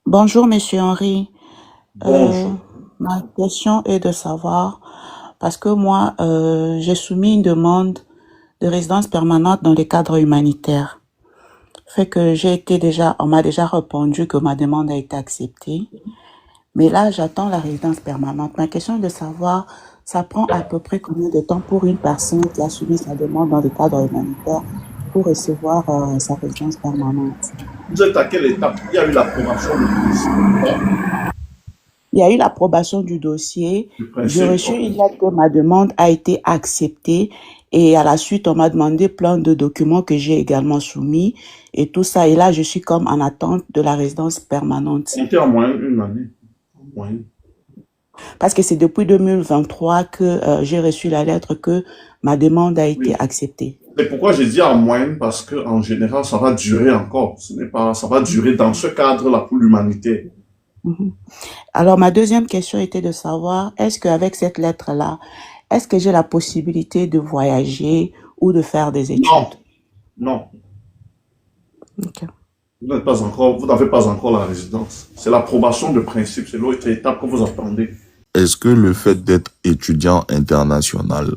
Bonjour, Monsieur Henry. Euh, Bonjour. Ma question est de savoir, parce que moi, j'ai soumis une demande de résidence permanente dans les cadres humanitaires. Fait que on m'a déjà répondu que ma demande a été acceptée. Mais là, j'attends la résidence permanente. Ma question est de savoir, ça prend à peu près combien de temps pour une personne qui a soumis sa demande dans les cadres humanitaires pour recevoir sa résidence permanente? Vous êtes à quelle étape? Il y a eu l'approbation du principe ou pas? Il y a eu l'approbation du dossier. Du J'ai principe, reçu ok. une lettre que ma demande a été acceptée et à la suite, on m'a demandé plein de documents que j'ai également soumis et tout ça. Et là, je suis comme en attente de la résidence permanente Comptez en moyenne une année. En moyenne. parce que c'est depuis 2023 que j'ai reçu la lettre que ma demande a été Oui. acceptée. C'est pourquoi j'ai dit en moyenne, parce que en général, ça va durer encore. Ce n'est pas, ça va durer dans ce cadre-là pour l'humanité. Mhm. Alors, ma deuxième question était de savoir, est-ce qu'avec cette lettre-là, est-ce que j'ai la possibilité de voyager ou de faire des Non, études? non. Ok. Vous n'avez pas encore la résidence. C'est l'approbation de principe. C'est l'autre étape que vous attendez. Est-ce que le fait d'être étudiant international,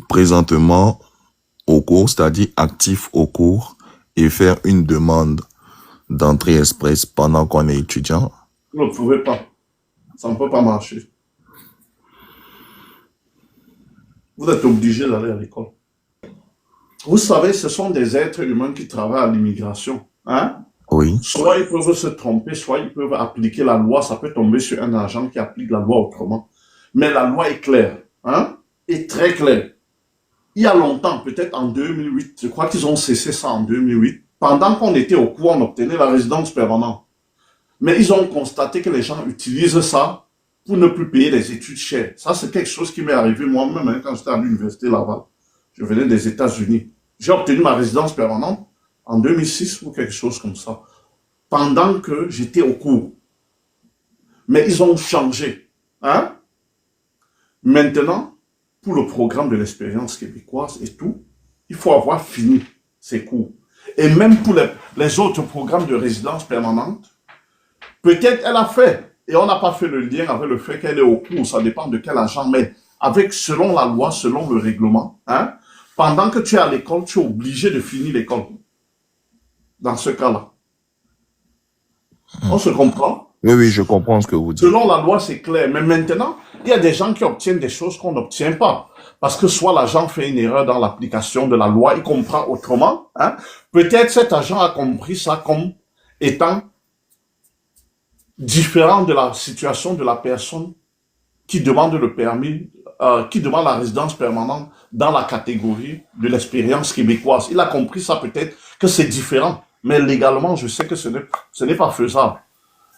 présentement au cours, c'est-à-dire actif au cours, et faire une demande d'entrée express pendant qu'on est étudiant? Vous ne pouvez pas. Ça ne peut pas marcher. Vous êtes obligé d'aller à l'école. Vous savez, ce sont des êtres humains qui travaillent à l'immigration. Hein? Oui. Soit ils peuvent se tromper, soit ils peuvent appliquer la loi. Ça peut tomber sur un agent qui applique la loi autrement. Mais la loi est claire, hein? Est très claire. Il y a longtemps, peut-être en 2008, je crois qu'ils ont cessé ça en 2008. Pendant qu'on était au cours, on obtenait la résidence permanente. Mais ils ont constaté que les gens utilisent ça pour ne plus payer les études chères. Ça, c'est quelque chose qui m'est arrivé moi-même hein, quand j'étais à l'université Laval. Je venais des États-Unis. J'ai obtenu ma résidence permanente en 2006 ou quelque chose comme ça, pendant que j'étais au cours. Mais ils ont changé. Hein? Maintenant, pour le programme de l'expérience québécoise et tout, il faut avoir fini ses cours. Et même pour les autres programmes de résidence permanente, peut-être elle a fait, et on n'a pas fait le lien avec le fait qu'elle est au cours, ça dépend de quel agent, mais avec, selon la loi, selon le règlement, hein, pendant que tu es à l'école, tu es obligé de finir l'école. Dans ce cas-là. On se comprend? Oui, oui, je comprends ce que vous dites. Selon la loi, c'est clair. Mais maintenant, il y a des gens qui obtiennent des choses qu'on n'obtient pas. Parce que soit l'agent fait une erreur dans l'application de la loi, il comprend autrement. Hein? Peut-être cet agent a compris ça comme étant différent de la situation de la personne qui demande le permis, qui demande la résidence permanente dans la catégorie de l'expérience québécoise. Il a compris ça peut-être que c'est différent. Mais légalement, je sais que ce n'est pas faisable.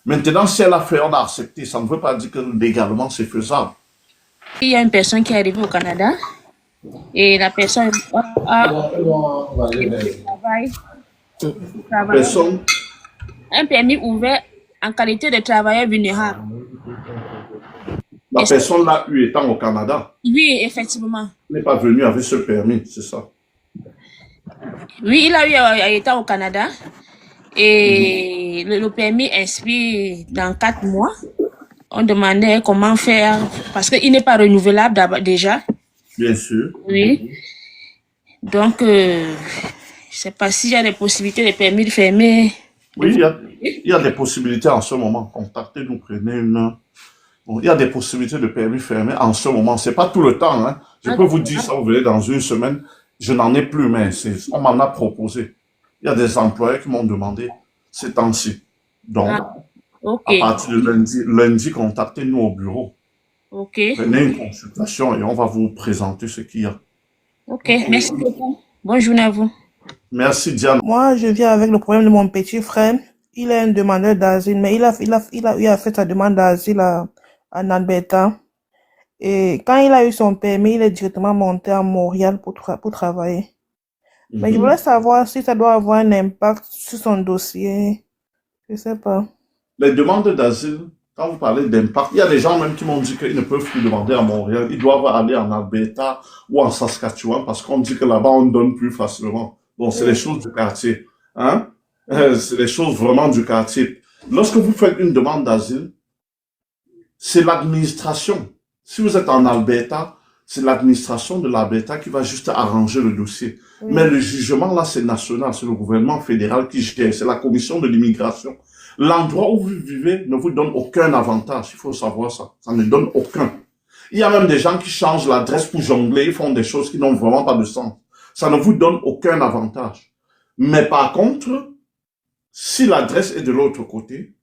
Maintenant, si elle a fait, on a accepté. Ça ne veut pas dire que légalement, c'est faisable. Il y a une personne qui est arrivée au Canada et la personne a Personne, un permis ouvert en qualité de travailleur vulnérable. la personne l'a eu étant au Canada. Oui, effectivement. Il n'est pas venu avec ce permis, c'est ça. Oui, il a eu étant au Canada et le permis expire dans 4 mois. On demandait comment faire parce qu'il n'est pas renouvelable déjà. Bien sûr. Oui. Donc, je ne sais pas s'il y a des possibilités de permis de fermer. Oui, il y a des possibilités en ce moment. Contactez-nous, prenez une. Bon, il y a des possibilités de permis fermé en ce moment. C'est pas tout le temps. Hein. Je peux vous dire ça, vous venez dans une semaine. Je n'en ai plus, mais on m'en a proposé. Il y a des employés qui m'ont demandé ces temps-ci. Donc, Okay. à partir de lundi, contactez-nous au bureau. Ok. Prenez une consultation et on va vous présenter ce qu'il y a. Ok, merci beaucoup. Bonne journée à vous. Merci, Diane. Moi, je viens avec le problème de mon petit frère. Il est un demandeur d'asile, mais il a fait sa demande d'asile en Alberta. Et quand il a eu son permis, il est directement monté à Montréal pour travailler. Mais je voulais savoir si ça doit avoir un impact sur son dossier. Je sais pas. Les demandes d'asile, quand vous parlez d'impact, il y a des gens même qui m'ont dit qu'ils ne peuvent plus demander à Montréal. Ils doivent aller en Alberta ou en Saskatchewan parce qu'on dit que là-bas, on donne plus facilement. Bon, c'est les choses du quartier. Hein? C'est les choses vraiment du quartier. Lorsque vous faites une demande d'asile, c'est l'administration. Si vous êtes en Alberta, c'est l'administration de l'Alberta qui va juste arranger le dossier. Mais Oui. le jugement, là, c'est national, c'est le gouvernement fédéral qui gère, c'est la commission de l'immigration. L'endroit où vous vivez ne vous donne aucun avantage, il faut savoir ça. Ça ne donne aucun. Il y a même des gens qui changent l'adresse pour jongler, ils font des choses qui n'ont vraiment pas de sens. Ça ne vous donne aucun avantage. Mais par contre, si l'adresse est de l'autre côté,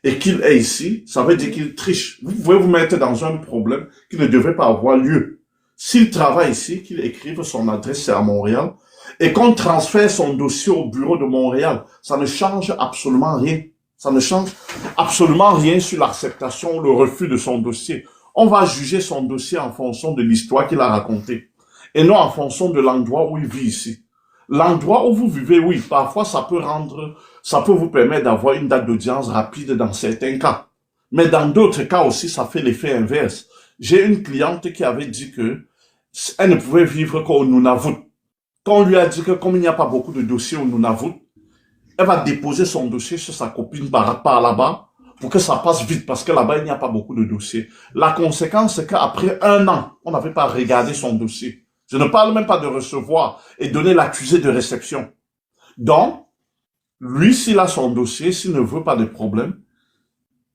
et qu'il est ici, ça veut dire qu'il triche. Vous pouvez vous mettre dans un problème qui ne devrait pas avoir lieu. S'il travaille ici, qu'il écrive son adresse, c'est à Montréal, et qu'on transfère son dossier au bureau de Montréal, ça ne change absolument rien. Ça ne change absolument rien sur l'acceptation ou le refus de son dossier. On va juger son dossier en fonction de l'histoire qu'il a racontée, et non en fonction de l'endroit où il vit ici. L'endroit où vous vivez, oui, parfois ça peut vous permettre d'avoir une date d'audience rapide dans certains cas. Mais dans d'autres cas aussi, ça fait l'effet inverse. J'ai une cliente qui avait dit que elle ne pouvait vivre qu'au Nunavut. Quand on lui a dit que comme il n'y a pas beaucoup de dossiers au Nunavut, elle va déposer son dossier chez sa copine par là-bas pour que ça passe vite parce que là-bas, il n'y a pas beaucoup de dossiers. La conséquence, c'est qu'après 1 an, on n'avait pas regardé son dossier. Je ne parle même pas de recevoir et donner l'accusé de réception. Donc, lui, s'il a son dossier, s'il ne veut pas de problème,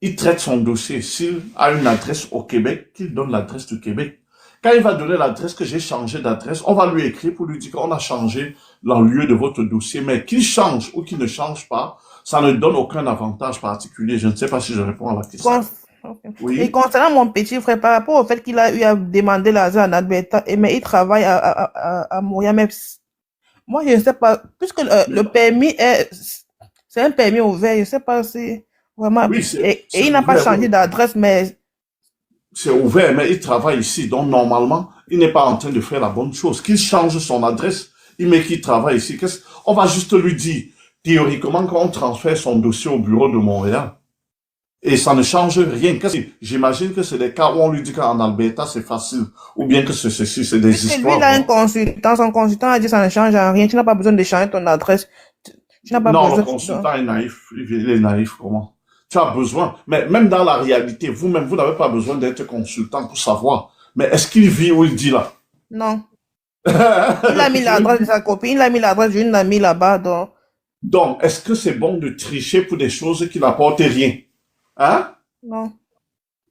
il traite son dossier. S'il a une adresse au Québec, qu'il donne l'adresse du Québec. Quand il va donner l'adresse que j'ai changé d'adresse, on va lui écrire pour lui dire qu'on a changé le lieu de votre dossier. Mais qu'il change ou qu'il ne change pas, ça ne donne aucun avantage particulier. Je ne sais pas si je réponds à la question. Ok. Et Oui, concernant mon petit frère, par rapport au fait qu'il a eu à demander l'asile en Alberta, mais il travaille à Montréal, mais moi, je ne sais pas, puisque le permis c'est un permis ouvert, je ne sais pas si vraiment, oui, et c'est il n'a pas ouvert, changé oui. d'adresse, mais C'est ouvert, mais il travaille ici. Donc, normalement, il n'est pas en train de faire la bonne chose. Qu'il change son adresse, mais qu'il travaille ici. On va juste lui dire, théoriquement, qu'on transfère son dossier au bureau de Montréal. Et ça ne change rien. J'imagine que c'est des cas où on lui dit qu'en Alberta, c'est facile. Ou bien que c'est ceci, c'est des puisque lui, il histoires. a un consultant, son consultant a dit ça ne change en rien, tu n'as pas besoin de changer ton adresse, tu n'as pas Non, le besoin. consultant est naïf. Il est naïf, comment? Tu as besoin. Mais même dans la réalité, vous-même, vous n'avez pas besoin d'être consultant pour savoir. Mais est-ce qu'il vit où il dit là? Non. Il a mis l'adresse de sa copine, il a mis l'adresse d'une amie là-bas, donc. Donc, est-ce que c'est bon de tricher pour des choses qui n'apportent rien? Hein? Non.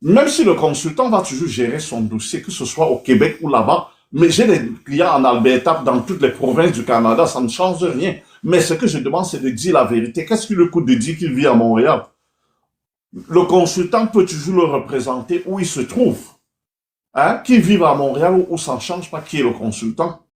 Même si le consultant va toujours gérer son dossier, que ce soit au Québec ou là-bas, mais j'ai des clients en Alberta, dans toutes les provinces du Canada, ça ne change rien. Mais ce que je demande, c'est de dire la vérité. Qu'est-ce qui lui coûte de dire qu'il vit à Montréal? Le consultant peut toujours le représenter où il se trouve. Hein? Qu'il vive à Montréal ou ça ne change pas qui est le consultant.